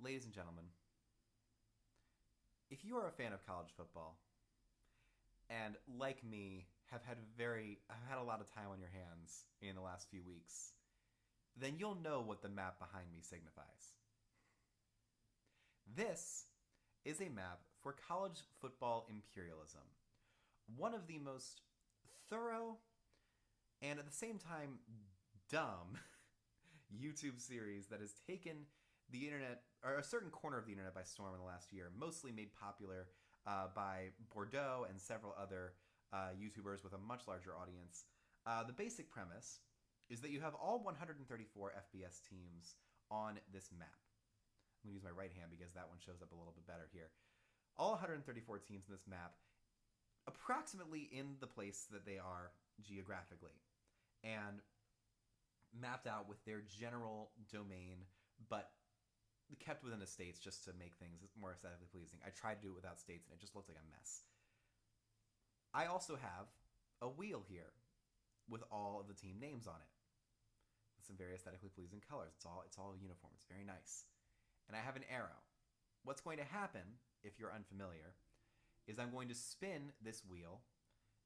Ladies and gentlemen, if you are a fan of college football and, like me, have had a lot of time on your hands in the last few weeks, then you'll know what the map behind me signifies. This is a map for college football imperialism, one of the most thorough and at the same time dumb YouTube series that has taken the internet, or a certain corner of the internet, by storm in the last year, mostly made popular by Bordeaux and several other YouTubers with a much larger audience. The basic premise is that you have all 134 FBS teams on this map. I'm going to use my right hand because that one shows up a little bit better here. All 134 teams in this map, approximately in the place that they are geographically, and mapped out with their general domain, but kept within the states just to make things more aesthetically pleasing. I tried to do it without states, and it just looks like a mess. I also have a wheel here with all of the team names on it, with some very aesthetically pleasing colors. It's all uniform. It's very nice. And I have an arrow. What's going to happen, if you're unfamiliar, is I'm going to spin this wheel.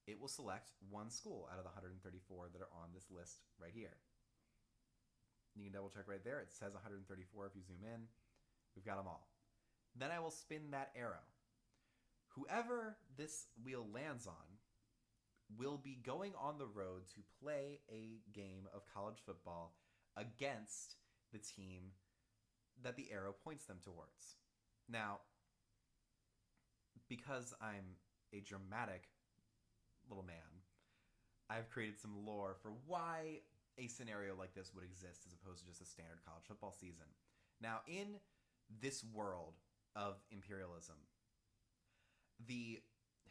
It will select one school out of the 134 that are on this list right here. You can double check right there. It says 134 if you zoom in. We've got them all. Then I will spin that arrow. Whoever this wheel lands on will be going on the road to play a game of college football against the team that the arrow points them towards. Now, because I'm a dramatic little man, I've created some lore for why a scenario like this would exist as opposed to just a standard college football season. Now, in this world of imperialism, the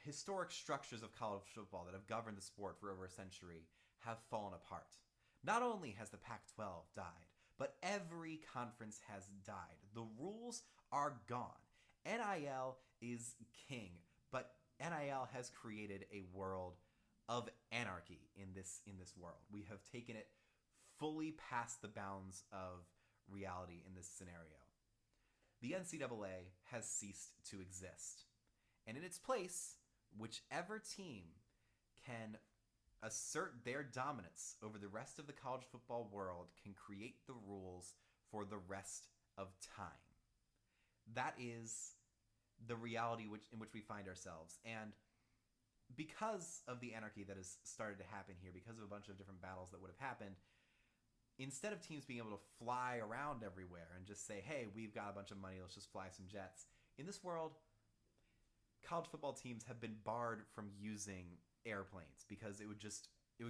historic structures of college football that have governed the sport for over a century have fallen apart. Not only has the Pac 12 died, but every conference has died. The rules are gone. NIL is king, but NIL has created a world of anarchy in this world. We have taken it fully past the bounds of reality in this scenario. The NCAA has ceased to exist. And in its place, whichever team can assert their dominance over the rest of the college football world can create the rules for the rest of time. That is the reality in which we find ourselves. And because of the anarchy that has started to happen here, because of a bunch of different battles that would have happened, instead of teams being able to fly around everywhere and just say, hey, we've got a bunch of money, let's just fly some jets. In this world, college football teams have been barred from using airplanes because it would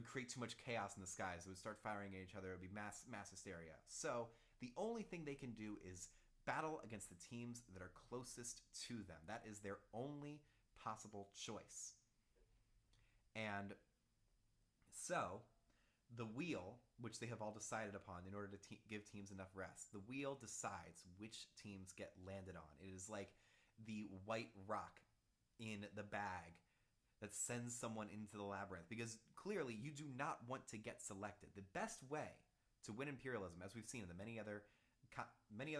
create too much chaos in the skies. It would start firing at each other. It would be mass hysteria. So the only thing they can do is battle against the teams that are closest to them. That is their only possible choice. And so the wheel, which they have all decided upon in order to give teams enough rest, the wheel decides which teams get landed on. It is like the white rock in the bag that sends someone into the labyrinth, because clearly you do not want to get selected. The best way to win imperialism, as we've seen in the many other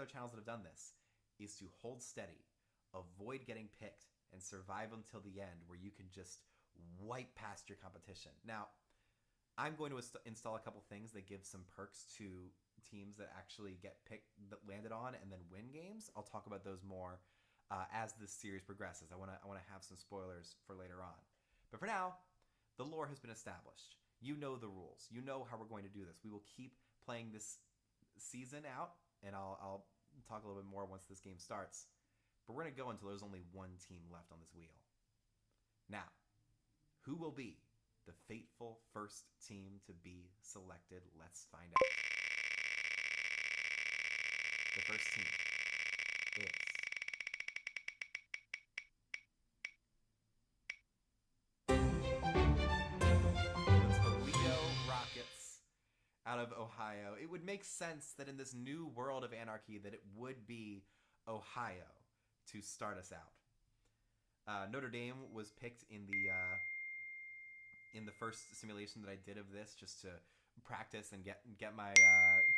channels that have done this, is to hold steady, avoid getting picked, and survive until the end, where you can just wipe past your competition. Now, I'm going to install a couple things that give some perks to teams that actually get picked, that landed on, and then win games. I'll talk about those more as this series progresses. I want to have some spoilers for later on. But for now, the lore has been established. You know the rules. You know how we're going to do this. We will keep playing this season out, and I'll talk a little bit more once this game starts. But we're going to go until there's only one team left on this wheel. Now, who will be the fateful first team to be selected? Let's find out. The first team is the Toledo Rockets out of Ohio. It would make sense that in this new world of anarchy that it would be Ohio to start us out. Notre Dame was picked in the first simulation that I did of this, just to practice and get my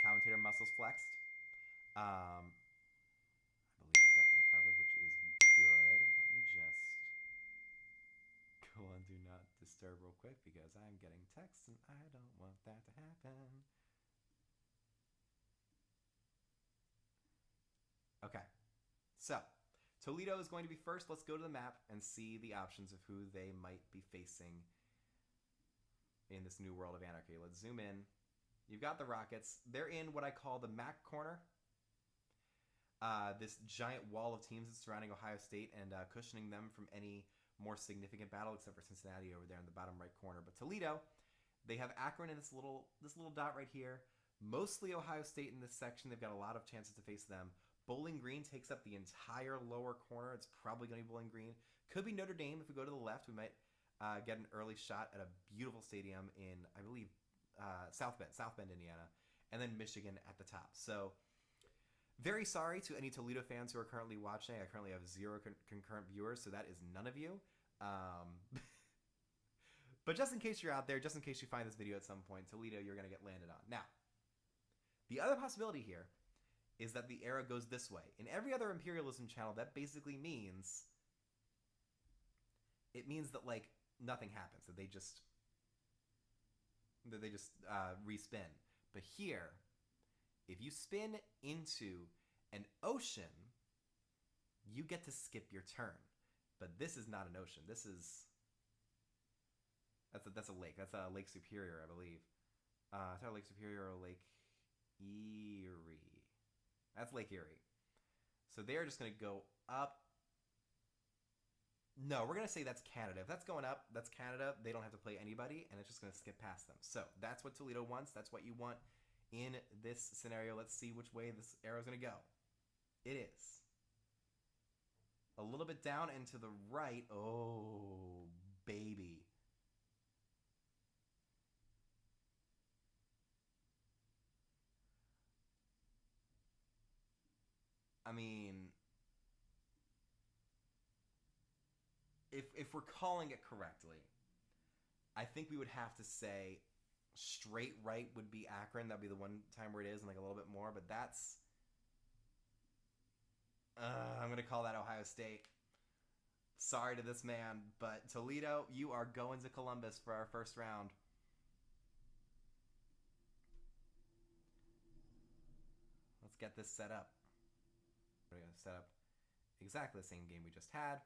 commentator muscles flexed. disturb real quick because I'm getting texts and I don't want that to happen. Okay, so Toledo is going to be first. Let's go to the map and see the options of who they might be facing in this new world of anarchy. Let's zoom in. You've got the Rockets. They're in what I call the MAC corner. This giant wall of teams that's surrounding Ohio State and cushioning them from any more significant battle, except for Cincinnati over there in the bottom right corner. But Toledo, they have Akron in this little dot right here. Mostly Ohio State in this section. They've got a lot of chances to face them. Bowling Green takes up the entire lower corner. It's probably going to be Bowling Green. Could be Notre Dame. If we go to the left, we might get an early shot at a beautiful stadium in, I believe, South Bend, Indiana, and then Michigan at the top. So very sorry to any Toledo fans who are currently watching. I currently have 0 concurrent viewers, so that is none of you. But just in case you're out there, just in case you find this video at some point, Toledo, you're going to get landed on. Now, the other possibility here is that the arrow goes this way. In every other Imperialism channel, that basically means that like nothing happens, that they just respin. But here, if you spin into an ocean, you get to skip your turn. But this is not an ocean. That's a lake. That's Lake Superior, I believe. It's either Lake Superior or Lake Erie. That's Lake Erie. So they're just going to go up. No, we're going to say that's Canada. If that's going up, that's Canada. They don't have to play anybody, and it's just going to skip past them. So that's what Toledo wants. That's what you want in this scenario. Let's see which way this arrow is going to go. It is a little bit down and to the right. Oh, baby. I mean, if we're calling it correctly, I think we would have to say straight right would be Akron. That'd be the one time where it is, and like a little bit more. But that's I'm gonna call that Ohio State. Sorry to this man, but Toledo, you are going to Columbus for our first round. Let's get this set up. We're going to set up exactly the same game we just had.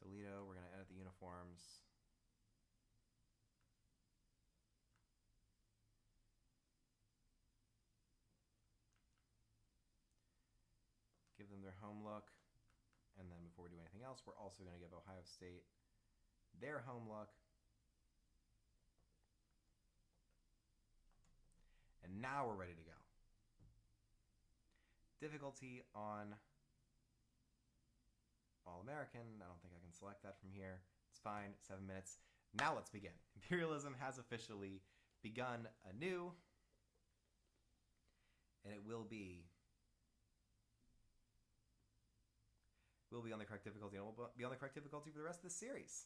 Toledo, we're going to edit the uniforms. Give them their home look. And then before we do anything else, we're also going to give Ohio State their home look. And now we're ready to go. Difficulty on All-American. I don't think I can select that from here. It's fine. 7 minutes. Now let's begin. Imperialism has officially begun anew. And it will be on the correct difficulty, and will be on the correct difficulty for the rest of the series.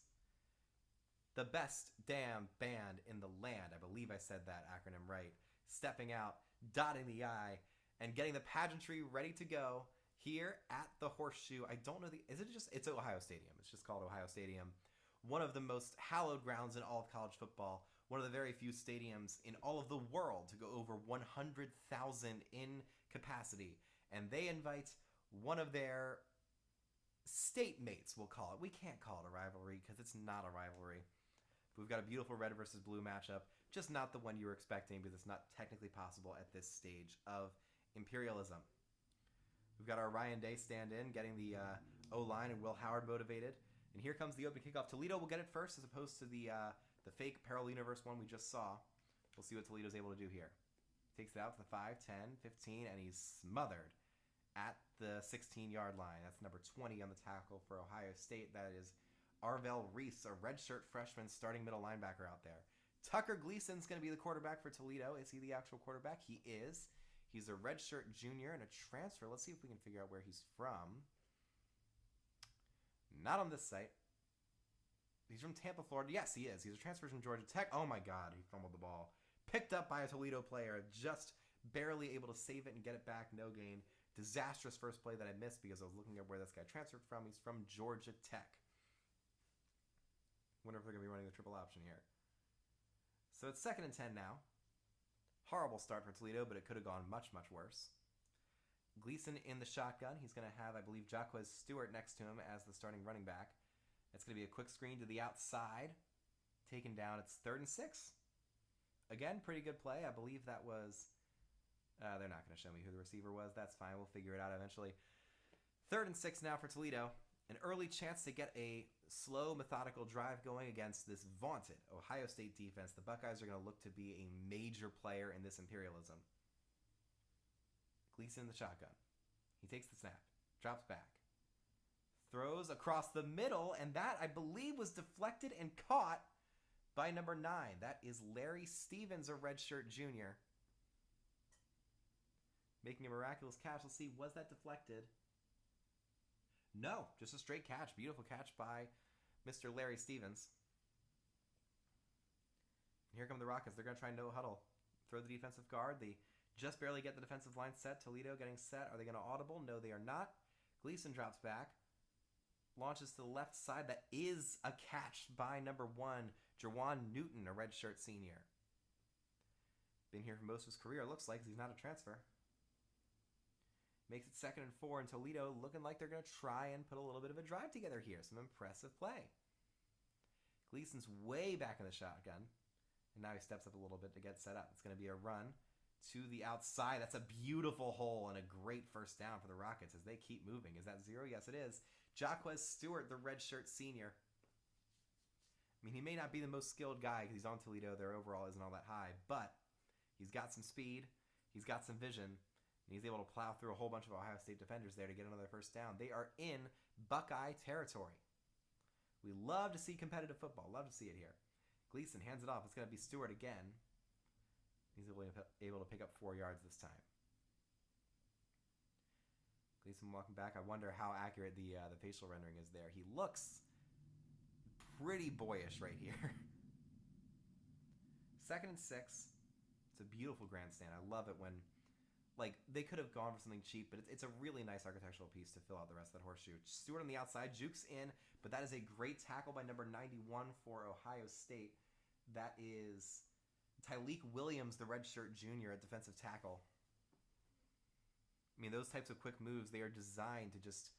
The best damn band in the land. I believe I said that acronym right. Stepping out, dotting the I, and getting the pageantry ready to go here at the Horseshoe. I don't know it's Ohio Stadium. It's just called Ohio Stadium. One of the most hallowed grounds in all of college football. One of the very few stadiums in all of the world to go over 100,000 in capacity. And they invite one of their state mates, we'll call it. We can't call it a rivalry because it's not a rivalry. We've got a beautiful red versus blue matchup, just not the one you were expecting because it's not technically possible at this stage of Imperialism. We've got our Ryan Day stand-in, getting the O-line and Will Howard motivated. And here comes the open kickoff. Toledo will get it first as opposed to the fake Parallel Universe one we just saw. We'll see what Toledo's able to do here. Takes it out to the 5, 10, 15, and he's smothered at the 16-yard line. That's number 20 on the tackle for Ohio State. That is Arvell Reese, a redshirt freshman starting middle linebacker out there. Tucker Gleason's going to be the quarterback for Toledo. Is he the actual quarterback? He is. He's a redshirt junior and a transfer. Let's see if we can figure out where he's from. Not on this site. He's from Tampa, Florida. Yes, he is. He's a transfer from Georgia Tech. Oh my God, he fumbled the ball. Picked up by a Toledo player just barely able to save it and get it back, no gain. Disastrous first play that I missed because I was looking at where this guy transferred from. He's from Georgia Tech. Wonder if they're going to be running the triple option here. So it's 2nd and 10 now. Horrible start for Toledo, but it could have gone much, much worse. Gleason in the shotgun. He's going to have, I believe, Jaquez Stewart next to him as the starting running back. It's going to be a quick screen to the outside. Taken down. It's 3rd and 6. Again, pretty good play. I believe that was... they're not going to show me who the receiver was. That's fine. We'll figure it out eventually. 3rd and 6 now for Toledo. An early chance to get a slow, methodical drive going against this vaunted Ohio State defense. The Buckeyes are going to look to be a major player in this Imperialism. Gleason in the shotgun. He takes the snap. Drops back. Throws across the middle, and that, I believe, was deflected and caught by number 9. That is Larry Stevens, a redshirt junior. Making a miraculous catch. Let's see, was that deflected? No, just a straight catch. Beautiful catch by Mr. Larry Stevens. And here come the Rockets. They're going to try no huddle. Throw the defensive guard. They just barely get the defensive line set. Toledo getting set. Are they going to audible? No, they are not. Gleason drops back. Launches to the left side. That is a catch by number 1, Jawan Newton, a redshirt senior. Been here for most of his career, it looks like. He's not a transfer. Makes it 2nd and 4, and Toledo looking like they're going to try and put a little bit of a drive together here. Some impressive play. Gleason's way back in the shotgun, and now he steps up a little bit to get set up. It's going to be a run to the outside. That's a beautiful hole and a great first down for the Rockets as they keep moving. Is that 0? Yes, it is. Jaquez Stewart, the redshirt senior. I mean, he may not be the most skilled guy because he's on Toledo. Their overall isn't all that high, but he's got some speed. He's got some vision. And he's able to plow through a whole bunch of Ohio State defenders there to get another first down. They are in Buckeye territory. We love to see competitive football. Love to see it here. Gleason hands it off. It's going to be Stewart again. He's able to pick up 4 yards this time. Gleason walking back. I wonder how accurate the facial rendering is there. He looks pretty boyish right here. 2nd and 6. It's a beautiful grandstand. I love it when... they could have gone for something cheap, but it's a really nice architectural piece to fill out the rest of that horseshoe. Stewart on the outside, jukes in, but that is a great tackle by number 91 for Ohio State. That is Tyleek Williams, the redshirt junior at defensive tackle. I mean, those types of quick moves, they are designed to just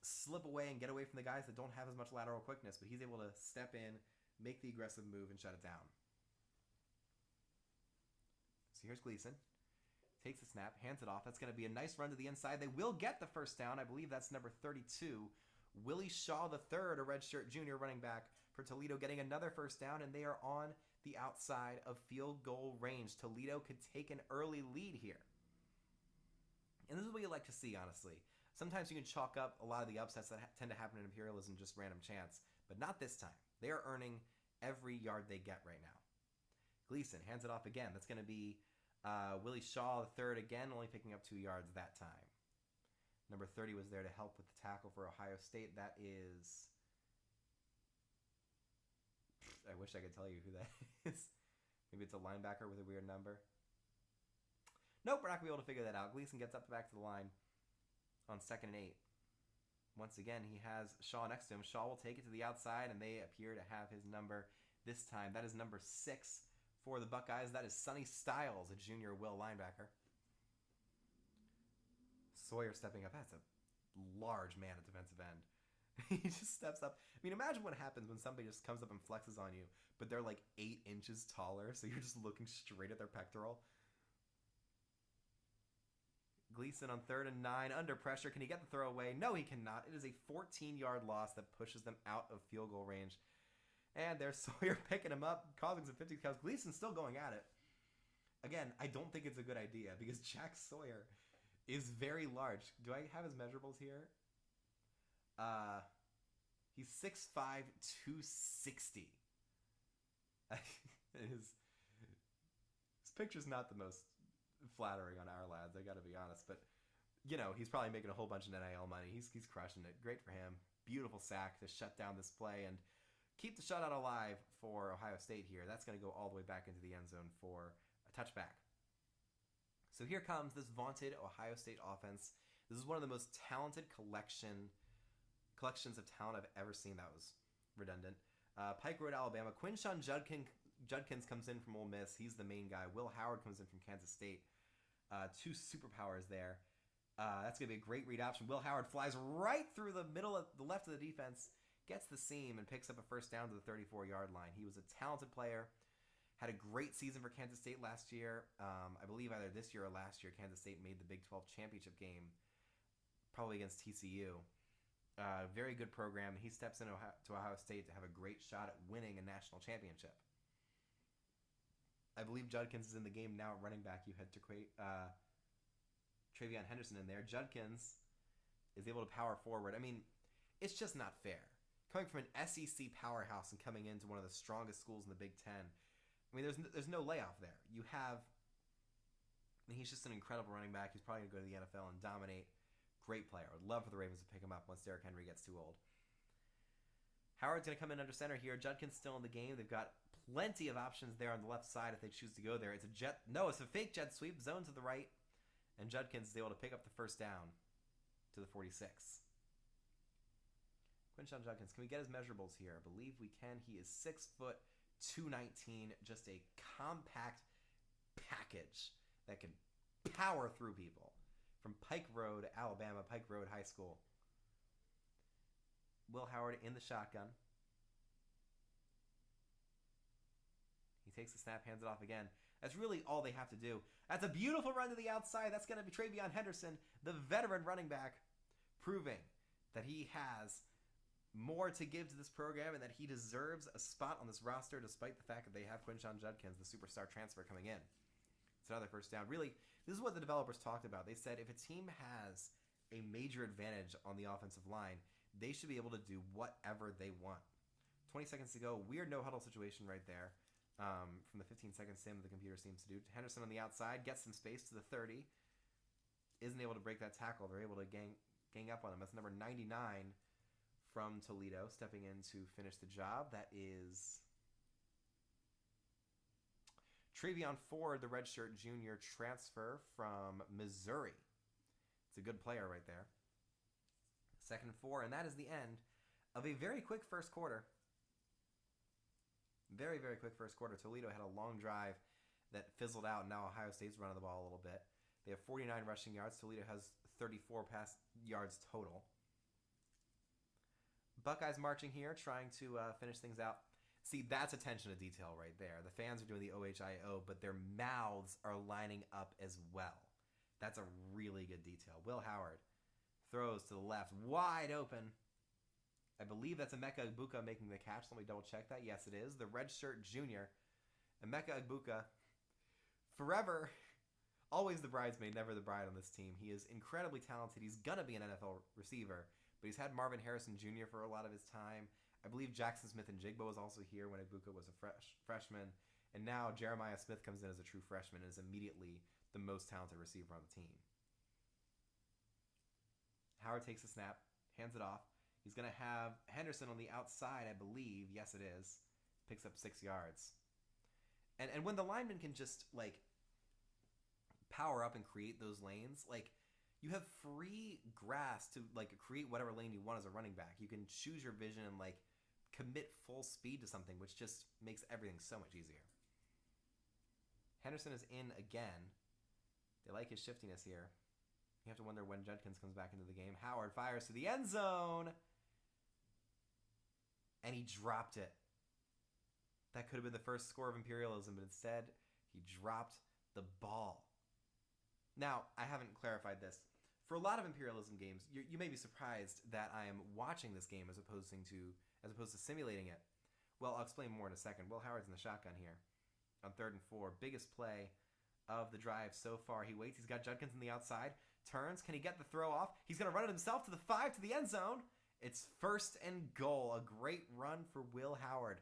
slip away and get away from the guys that don't have as much lateral quickness, but he's able to step in, make the aggressive move, and shut it down. So here's Gleason. Takes the snap, hands it off. That's going to be a nice run to the inside. They will get the first down. I believe that's number 32. Willie Shaw III, a redshirt junior running back for Toledo, getting another first down, and they are on the outside of field goal range. Toledo could take an early lead here. And this is what you like to see, honestly. Sometimes you can chalk up a lot of the upsets that tend to happen in Imperialism just random chance, but not this time. They are earning every yard they get right now. Gleason hands it off again. That's going to be Willie Shaw III again, only picking up 2 yards that time. Number 30 was there to help with the tackle for Ohio State. That is... I wish I could tell you who that is. Maybe it's a linebacker with a weird number. Nope, we're not going to be able to figure that out. Gleason gets up back to the line on 2nd and 8. Once again, he has Shaw next to him. Shaw will take it to the outside, and they appear to have his number this time. That is number 6 for the Buckeyes. That is Sonny Styles, a junior will linebacker. Sawyer stepping up. That's a large man at defensive end. He just steps up. I mean, imagine what happens when somebody just comes up and flexes on you, but they're like 8 inches taller, so you're just looking straight at their pectoral. Gleason on 3rd and 9, under pressure. Can he get the throw away? No, he cannot. It is a 14-yard loss that pushes them out of field goal range. And there's Sawyer picking him up, causing some 50 counts. Gleason's still going at it. Again, I don't think it's a good idea because Jack Sawyer is very large. Do I have his measurables here? He's 6'5", 260. His picture's not the most flattering on our lads, I gotta be honest, but you know, he's probably making a whole bunch of NIL money. He's crushing it. Great for him. Beautiful sack to shut down this play and keep the shutout alive for Ohio State here. That's going to go all the way back into the end zone for a touchback. So here comes this vaunted Ohio State offense. This is one of the most talented collections of talent I've ever seen. That was redundant. Pike Road, Alabama. Quinshawn Judkins comes in from Ole Miss. He's the main guy. Will Howard comes in from Kansas State. Two superpowers there. That's going to be a great read option. Will Howard flies right through the middle of the left of the defense, gets the seam, and picks up a first down to the 34-yard line. He was a talented player. Had a great season for Kansas State last year. I believe either this year or last year, Kansas State made the Big 12 championship game, probably against TCU. Very good program. He steps into Ohio State to have a great shot at winning a national championship. I believe Judkins is in the game now at running back. You had Travion Henderson in there. Judkins is able to power forward. I mean, it's just not fair. Coming from an SEC powerhouse and coming into one of the strongest schools in the Big Ten, I mean, there's no layoff there. He's just an incredible running back. He's probably going to go to the NFL and dominate. Great player. I would love for the Ravens to pick him up once Derrick Henry gets too old. Howard's going to come in under center here. Judkins still in the game. They've got plenty of options there on the left side if they choose to go there. It's a fake jet sweep, zone to the right, and Judkins is able to pick up the first down to the 46. Quinshawn Judkins, can we get his measurables here? I believe we can. He is 6 foot 219, just a compact package that can power through people. From Pike Road, Alabama, Pike Road High School. Will Howard in the shotgun. He takes the snap, hands it off again. That's really all they have to do. That's a beautiful run to the outside. That's going to be Travion Henderson, the veteran running back, proving that he has more to give to this program and that he deserves a spot on this roster despite the fact that they have Quinshawn Judkins, the superstar transfer, coming in. It's another first down. Really, this is what the developers talked about. They said if a team has a major advantage on the offensive line, they should be able to do whatever they want. 20 seconds to go. Weird no-huddle situation right there. From the 15-second sim the computer seems to do. Henderson on the outside, gets some space to the 30. Isn't able to break that tackle. They're able to gang up on him. That's number 99 from Toledo, stepping in to finish the job. That is Travion Ford, the redshirt junior transfer from Missouri. It's a good player right there. 2nd and 4, and that is the end of a very quick first quarter. Very, very quick first quarter. Toledo had a long drive that fizzled out. Now Ohio State's running the ball a little bit. They have 49 rushing yards. Toledo has 34 pass yards total. Buckeyes marching here, trying to finish things out. See, that's attention to detail right there. The fans are doing the OHIO, but their mouths are lining up as well. That's a really good detail. Will Howard throws to the left, wide open. I believe that's Emeka Egbuka making the catch. Let me double check that. Yes, it is. The redshirt junior, Emeka Egbuka. Forever, always the bridesmaid, never the bride on this team. He is incredibly talented. He's going to be an NFL receiver, but he's had Marvin Harrison Jr. for a lot of his time. I believe Jackson Smith and Jigbo was also here when Egbuka was a freshman. And now Jeremiah Smith comes in as a true freshman and is immediately the most talented receiver on the team. Howard takes the snap, hands it off. He's going to have Henderson on the outside, I believe. Yes, it is. Picks up 6 yards. And when the lineman can just, power up and create those lanes, you have free grass to, create whatever lane you want as a running back. You can choose your vision and, commit full speed to something, which just makes everything so much easier. Henderson is in again. They like his shiftiness here. You have to wonder when Judkins comes back into the game. Howard fires to the end zone. And he dropped it. That could have been the first score of Imperialism, but instead, he dropped the ball. Now, I haven't clarified this. For a lot of Imperialism games, you may be surprised that I am watching this game as opposed to simulating it. Well, I'll explain more in a second. Will Howard's in the shotgun here on 3rd and 4. Biggest play of the drive so far. He waits. He's got Judkins on the outside. Turns. Can he get the throw off? He's going to run it himself to the 5 to the end zone. It's 1st and goal. A great run for Will Howard.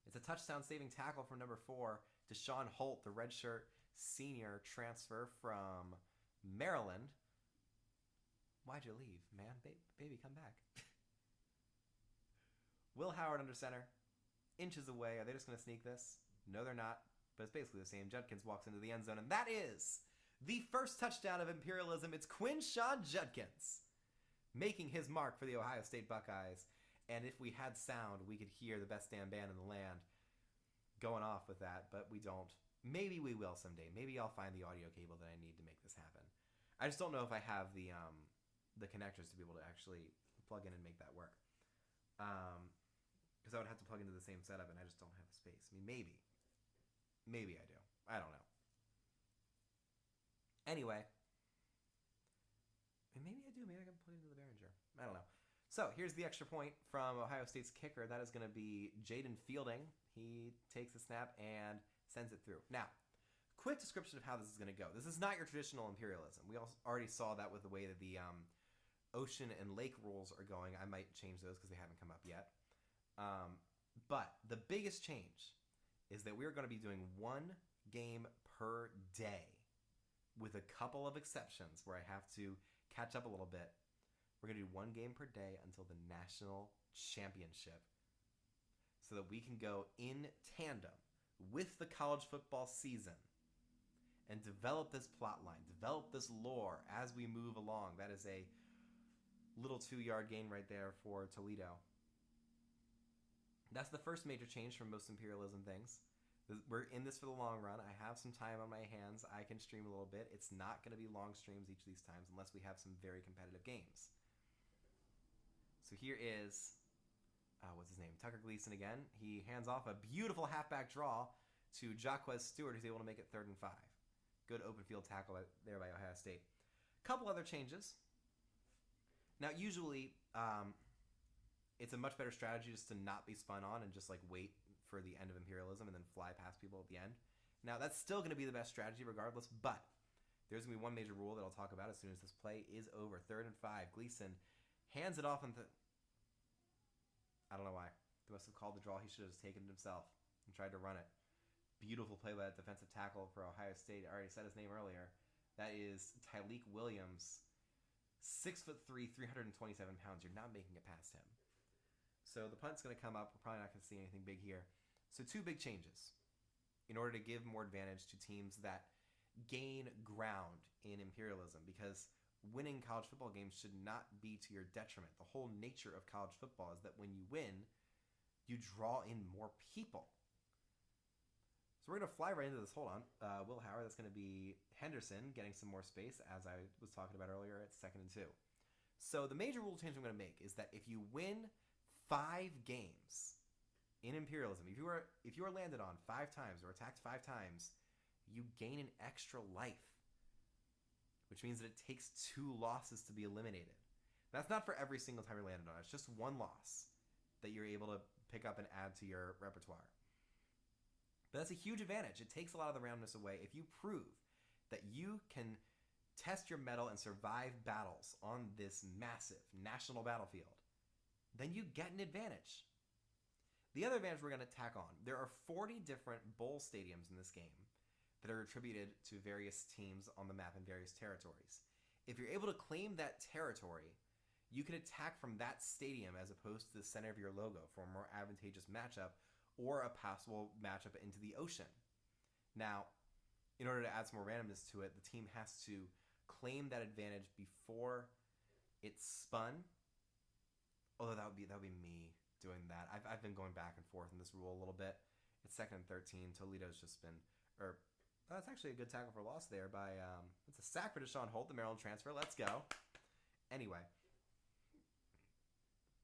It's a touchdown-saving tackle from number 4, Deshaun Holt, the redshirt senior transfer from Maryland. Why'd you leave, man? Baby, come back. Will Howard under center. Inches away. Are they just going to sneak this? No, they're not. but it's basically the same. Judkins walks into the end zone, and that is the first touchdown of Imperialism. It's Quinshon Judkins making his mark for the Ohio State Buckeyes. And if we had sound, we could hear the best damn band in the land going off with that, but we don't. Maybe we will someday. Maybe I'll find the audio cable that I need to make this happen. I just don't know if I have the connectors to be able to actually plug in and make that work. Because I would have to plug into the same setup, and I just don't have the space. I mean, maybe I do. I don't know. Anyway, maybe I do. Maybe I can plug into the Behringer. I don't know. So here's the extra point from Ohio State's kicker. That is going to be Jaden Fielding. He takes the snap and sends it through. Now, quick description of how this is going to go. This is not your traditional Imperialism. We already saw that with the way that the ocean and lake rules are going. I might change those because they haven't come up yet. But the biggest change is that we're going to be doing one game per day with a couple of exceptions where I have to catch up a little bit. We're going to do one game per day until the national championship so that we can go in tandem with the college football season and develop this plot line, develop this lore as we move along. That is a little 2-yard gain right there for Toledo. That's the first major change from most Imperialism things. We're in this for the long run. I have some time on my hands. I can stream a little bit. It's not going to be long streams each of these times unless we have some very competitive games. So here is, what's his name? Tucker Gleason again. He hands off a beautiful halfback draw to Jaquez Stewart, who's able to make it 3rd and 5. Good open field tackle there by Ohio State. Couple other changes. Now, usually, it's a much better strategy just to not be spun on and just like wait for the end of Imperialism and then fly past people at the end. Now, that's still going to be the best strategy regardless, but there's going to be one major rule that I'll talk about as soon as this play is over. 3rd and 5. Gleason hands it off and I don't know why. They must have called the draw. He should have just taken it himself and tried to run it. Beautiful play by that defensive tackle for Ohio State. I already said his name earlier. That is Tyleek Williams. 6'3", 327 pounds. You're not making it past him. So the punt's going to come up. We're probably not going to see anything big here. So 2 big changes in order to give more advantage to teams that gain ground in Imperialism, because winning college football games should not be to your detriment. The whole nature of college football is that when you win, you draw in more people. So we're going to fly right into this. Hold on. Will Howard, that's going to be Henderson getting some more space, as I was talking about earlier. It's 2nd and 2. So the major rule change I'm going to make is that if you win 5 games in Imperialism, if you are landed on 5 times or attacked 5 times, you gain an extra life, which means that it takes 2 losses to be eliminated. That's not for every single time you're landed on. It's just 1 loss that you're able to pick up and add to your repertoire. But that's a huge advantage. It takes a lot of the randomness away. If you prove that you can test your mettle and survive battles on this massive national battlefield, then you get an advantage. The other advantage we're going to tack on, there are 40 different bowl stadiums in this game that are attributed to various teams on the map in various territories. If you're able to claim that territory, you can attack from that stadium as opposed to the center of your logo for a more advantageous matchup or a possible matchup into the ocean. Now, in order to add some more randomness to it, the team has to claim that advantage before it's spun. Although that would be me doing that. I've been going back and forth in this rule a little bit. It's 2nd and 13. Toledo's just been, that's actually a good tackle for loss there by, it's a sack for Deshaun Holt, the Maryland transfer. Let's go. Anyway.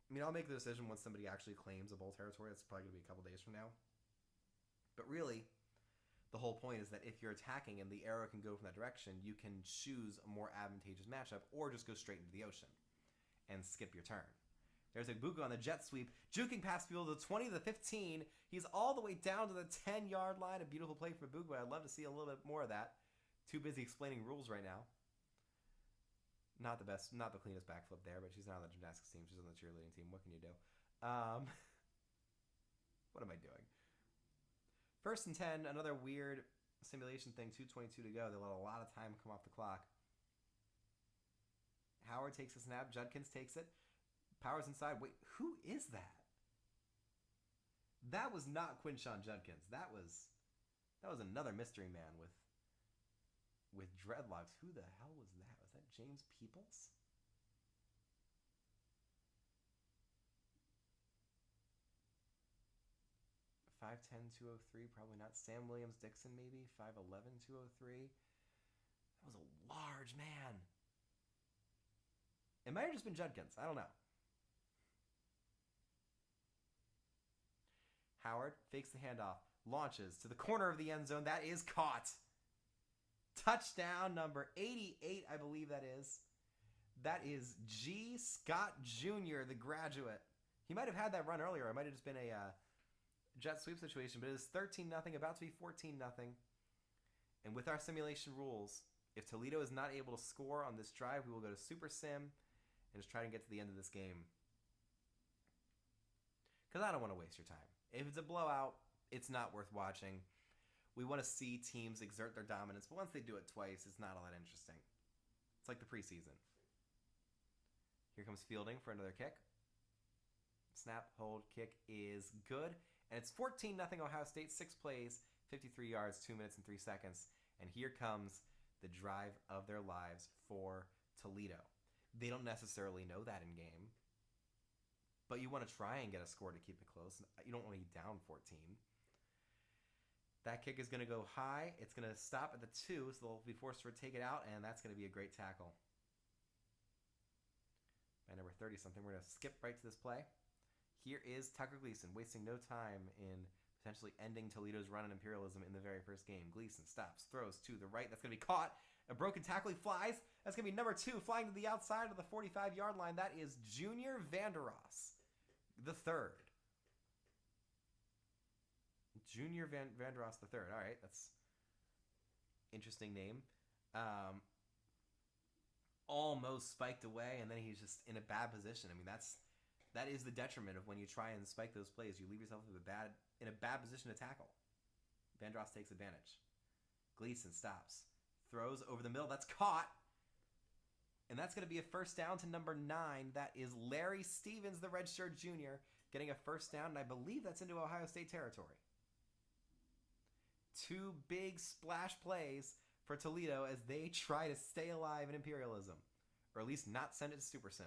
I mean, I'll make the decision once somebody actually claims a bowl territory. That's probably going to be a couple days from now. But really, the whole point is that if you're attacking and the arrow can go from that direction, you can choose a more advantageous matchup or just go straight into the ocean and skip your turn. There's Igbuka on the jet sweep, juking past people to the 20 to the 15. He's all the way down to the 10-yard line. A beautiful play from Igbuka. I'd love to see a little bit more of that. Too busy explaining rules right now. Not the best, not the cleanest backflip there, but she's not on the gymnastics team. She's on the cheerleading team. What can you do? What am I doing? 1st and 10, another weird simulation thing. 2:22 to go. They let a lot of time come off the clock. Howard takes a snap. Judkins takes it. Powers inside. Wait, who is that? That was not Quinshon Judkins. That was That was another mystery man with dreadlocks. Who the hell was that? Was that James Peoples? .5'10", 203, probably not. Sam Williams Dixon, maybe 5'11", 203. That was a large man. It might have just been Judkins. I don't know. Howard fakes the handoff, launches to the corner of the end zone. That is caught. Touchdown number 88, I believe that is. That is G. Scott Jr., the graduate. He might have had that run earlier. It might have just been a jet sweep situation, but it is 13-0, about to be 14-0. And with our simulation rules, if Toledo is not able to score on this drive, we will go to Super Sim and just try to get to the end of this game. Because I don't want to waste your time. If it's a blowout, it's not worth watching. We want to see teams exert their dominance, but once they do it twice, it's not all that interesting. It's like the preseason. Here comes fielding for another kick. Snap, hold, kick is good. And it's 14-0 Ohio State, 6 plays, 53 yards, 2 minutes and 3 seconds. And here comes the drive of their lives for Toledo. They don't necessarily know that in game, but you want to try and get a score to keep it close. You don't want to be down 14. That kick is going to go high. It's going to stop at the 2, so they'll be forced to take it out, and that's going to be a great tackle. By number 30-something, we're going to skip right to this play. Here is Tucker Gleason, wasting no time in potentially ending Toledo's run on Imperialism in the very first game. Gleason stops, throws to the right. That's going to be caught. A broken tackle, he flies. That's going to be number 2, flying to the outside of the 45-yard line. That is Junior Vandeross, the third. Junior Vandeross the third. All right, that's interesting name. Almost spiked away, and then he's just in a bad position. I mean, that is the detriment of when you try and spike those plays. You leave yourself in a bad position to tackle. Vandeross takes advantage. Gleason stops, throws over the middle. That's caught, and that's going to be a first down to number 9. That is Larry Stevens, the redshirt junior, getting a first down, and I believe that's into Ohio State territory. 2 big splash plays for Toledo as they try to stay alive in Imperialism, or at least not send it to Super Sim.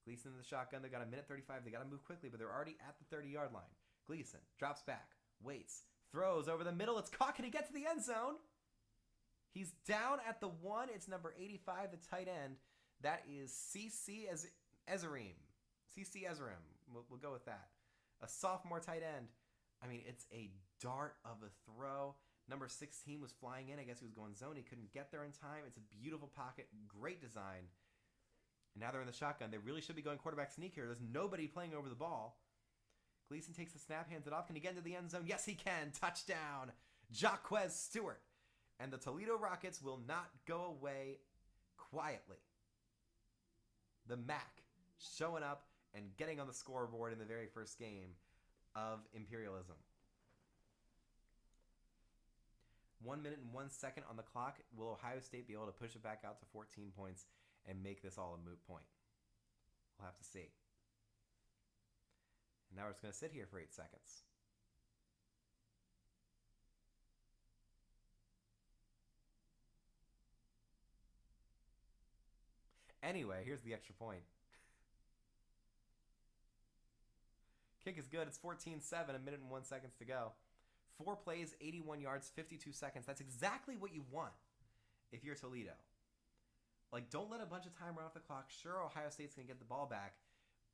Gleason in the shotgun. They've got a minute 35. They got to move quickly, but they're already at the 30-yard line. Gleason drops back, waits, throws over the middle. It's caught. Can he get to the end zone? He's down at the 1. It's number 85, the tight end. That is CC Ezerim. CC Ezerim. We'll go with that. A sophomore tight end. I mean, it's a dart of a throw. Number 16 was flying in. I guess he was going zone. He couldn't get there in time. It's a beautiful pocket. Great design. And now they're in the shotgun. They really should be going quarterback sneak here. There's nobody playing over the ball. Gleason takes the snap, hands it off. Can he get into the end zone? Yes, he can. Touchdown. Jaquez Stewart. And the Toledo Rockets will not go away quietly. The MAC showing up and getting on the scoreboard in the very first game of Imperialism. 1 minute and 1 second on the clock. Will Ohio State be able to push it back out to 14 points and make this all a moot point? We'll have to see. And now we're just going to sit here for 8 seconds. Anyway, here's the extra point. Kick is good. It's 14-7, a minute and 1 seconds to go. 4 plays, 81 yards, 52 seconds. That's exactly what you want if you're Toledo. Like, don't let a bunch of time run off the clock. Sure, Ohio State's going to get the ball back,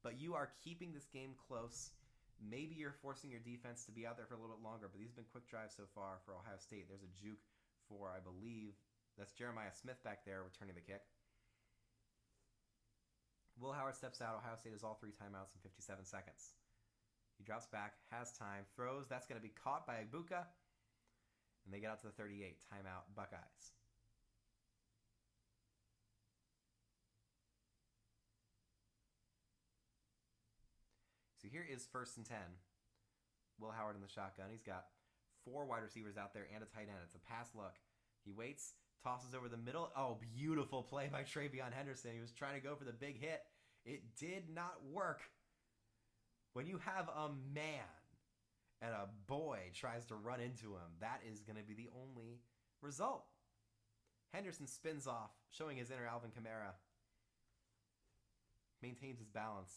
but you are keeping this game close. Maybe you're forcing your defense to be out there for a little bit longer, but these have been quick drives so far for Ohio State. There's a juke for, I believe, that's Jeremiah Smith back there returning the kick. Will Howard steps out. Ohio State has all 3 timeouts in 57 seconds. He drops back, has time, throws. That's going to be caught by Ibuka. And they get out to the 38. Timeout, Buckeyes. So here is 1st and 10. Will Howard in the shotgun. He's got 4 wide receivers out there and a tight end. It's a pass look. He waits, tosses over the middle. Oh, beautiful play by Travion Henderson. He was trying to go for the big hit. It did not work. When you have a man and a boy tries to run into him. That is going to be the only result. Henderson spins off, showing his inner Alvin Kamara. Maintains his balance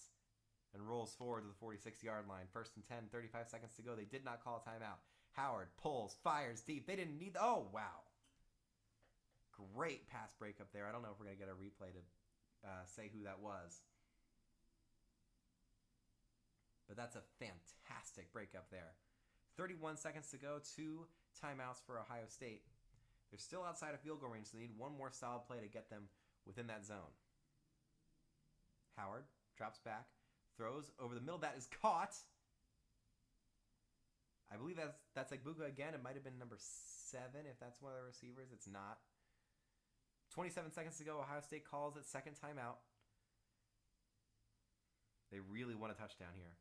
and rolls forward to the 46-yard line. 1st and 10, 35 seconds to go. They did not call a timeout. Howard pulls, fires deep. They didn't need... Oh, wow. Great pass breakup there. I don't know if we're going to get a replay to say who that was. But that's a fantastic breakup there. 31 seconds to go. 2 timeouts for Ohio State. They're still outside of field goal range, so they need one more solid play to get them within that zone. Howard drops back, throws over the middle. That is caught. I believe that's like Buka again. It might have been number 7 if that's one of the receivers. It's not. 27 seconds to go. Ohio State calls its second timeout. They really want a touchdown here.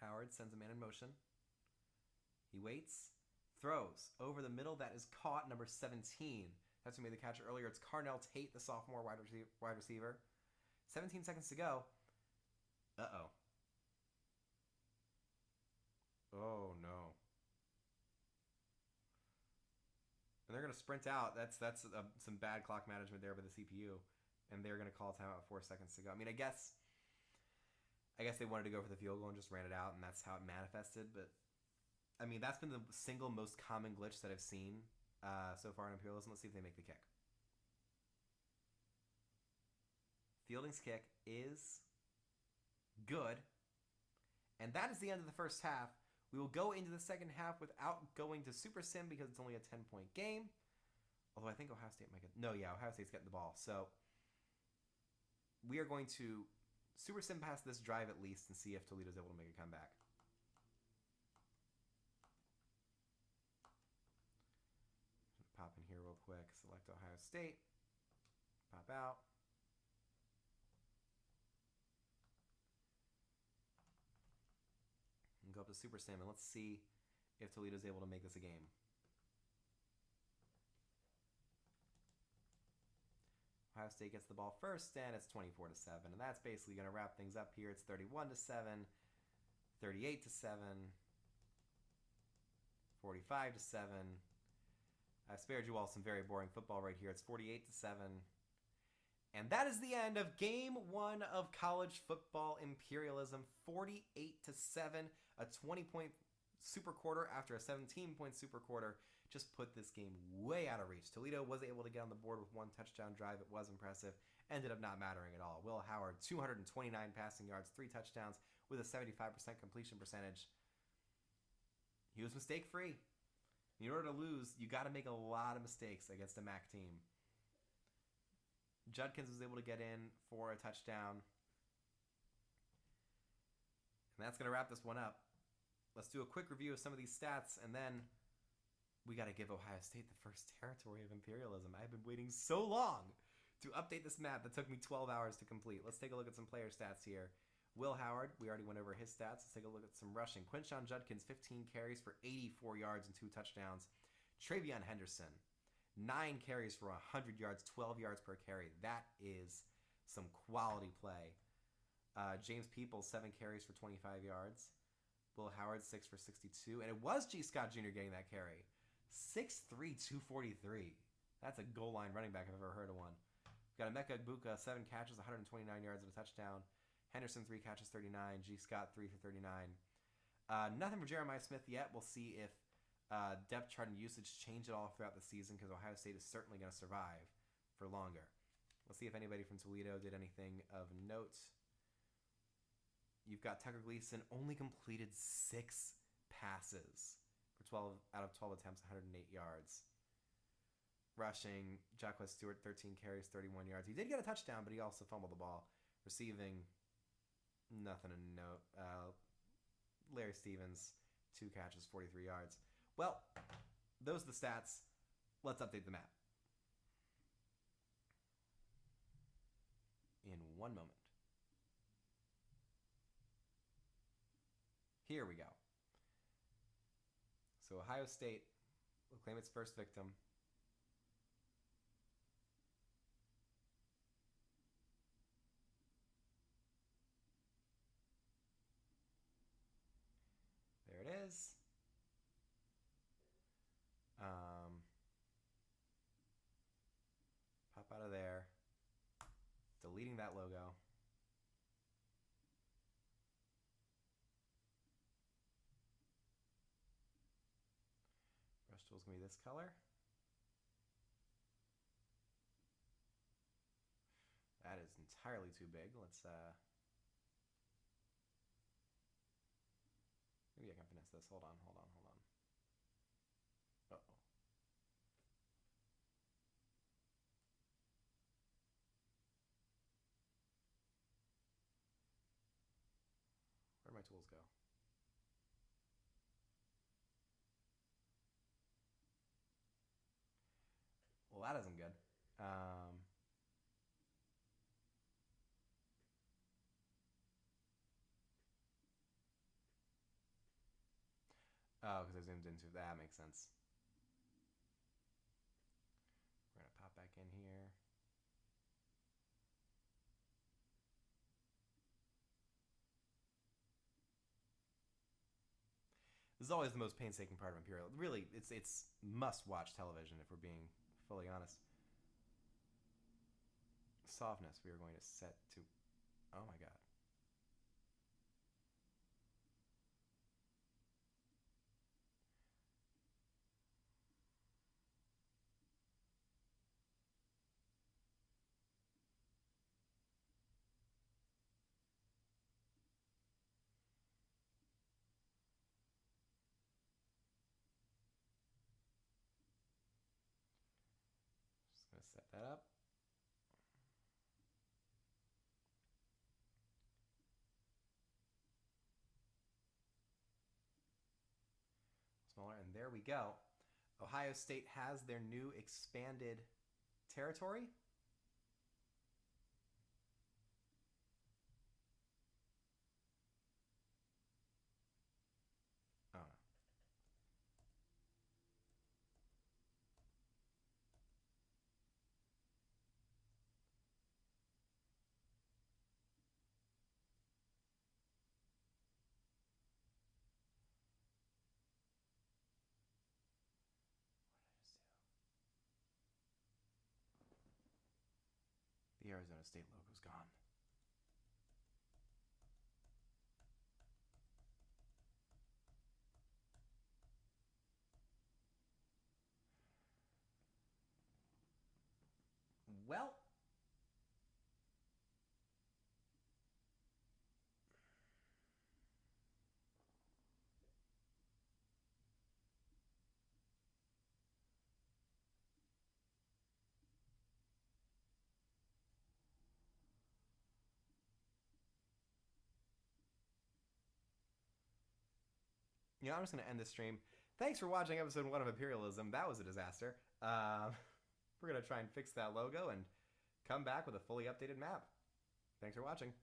Howard sends a man in motion. He waits, throws over the middle. That is caught. Number 17. That's who made the catch earlier. It's Carnell Tate, the sophomore wide receiver. 17 seconds to go. Uh-oh. Oh, no. And they're going to sprint out. That's some bad clock management there by the CPU. And they're going to call timeout with 4 seconds to go. I mean, I guess they wanted to go for the field goal and just ran it out, and that's how it manifested. But, I mean, that's been the single most common glitch that I've seen so far in Imperialism. Let's see if they make the kick. Fielding's kick is good. And that is the end of the first half. We will go into the second half without going to Super Sim because it's only a 10-point game. Although I think Ohio State might get... No, yeah, Ohio State's getting the ball. So we are going to Super Sim past this drive at least and see if Toledo's able to make a comeback. Pop in here real quick. Select Ohio State. Pop out. And go up to Super Sim and let's see if Toledo's able to make this a game. Ohio State gets the ball first, and it's 24-7, and that's basically going to wrap things up here. It's 31-7, 38-7, 45-7. I've spared you all some very boring football right here. It's 48-7. And that is the end of Game 1 of college football Imperialism. 48-7, a 20-point super quarter after a 17-point super quarter. Just put this game way out of reach. Toledo was able to get on the board with 1 touchdown drive. It was impressive. Ended up not mattering at all. Will Howard, 229 passing yards, 3 touchdowns with a 75% completion percentage. He was mistake-free. In order to lose, you got to make a lot of mistakes against a MAC team. Judkins was able to get in for a touchdown. And that's going to wrap this one up. Let's do a quick review of some of these stats, and then we got to give Ohio State the first territory of Imperialism. I've been waiting so long to update this map that took me 12 hours to complete. Let's take a look at some player stats here. Will Howard, we already went over his stats. Let's take a look at some rushing. Quinshon Judkins, 15 carries for 84 yards and 2 touchdowns. Travion Henderson, 9 carries for 100 yards, 12 yards per carry. That is some quality play. James Peoples, 7 carries for 25 yards. Will Howard, 6 for 62. And it was G. Scott Jr. getting that carry. 6'3", 243. That's a goal line running back if I've ever heard of one. We've got Emeka Egbuka, 7 catches, 129 yards and a touchdown. Henderson, 3 catches, 39. G. Scott, 3 for 39. Nothing from Jeremiah Smith yet. We'll see if depth chart and usage change it all throughout the season because Ohio State is certainly going to survive for longer. Let's see if anybody from Toledo did anything of note. You've got Tucker Gleason, only completed 6 passes for 12 out of 12 attempts, 108 yards. Rushing, Jacquez Stewart, 13 carries, 31 yards. He did get a touchdown, but he also fumbled the ball. Receiving, nothing to note. Larry Stevens, 2 catches, 43 yards. Well, those are the stats. Let's update the map. In 1 moment. Here we go. So Ohio State will claim its first victim. is. Pop out of there. Deleting that logo. Brush tool's going to be this color. That is entirely too big. Let's, maybe I can finesse this. Hold on. Uh-oh. Where'd my tools go? Well, that isn't good. Oh, because I zoomed into that. Makes sense. We're going to pop back in here. This is always the most painstaking part of Imperial. Really, it's must-watch television if we're being fully honest. Softness we are going to set to... Oh my god. Just going to set that up. Smaller, and there we go. Ohio State has their new expanded territory. Oh no. The Arizona State logo's gone. Well, I'm just going to end this stream. Thanks for watching episode 1 of Imperialism. That was a disaster. We're going to try and fix that logo and come back with a fully updated map. Thanks for watching.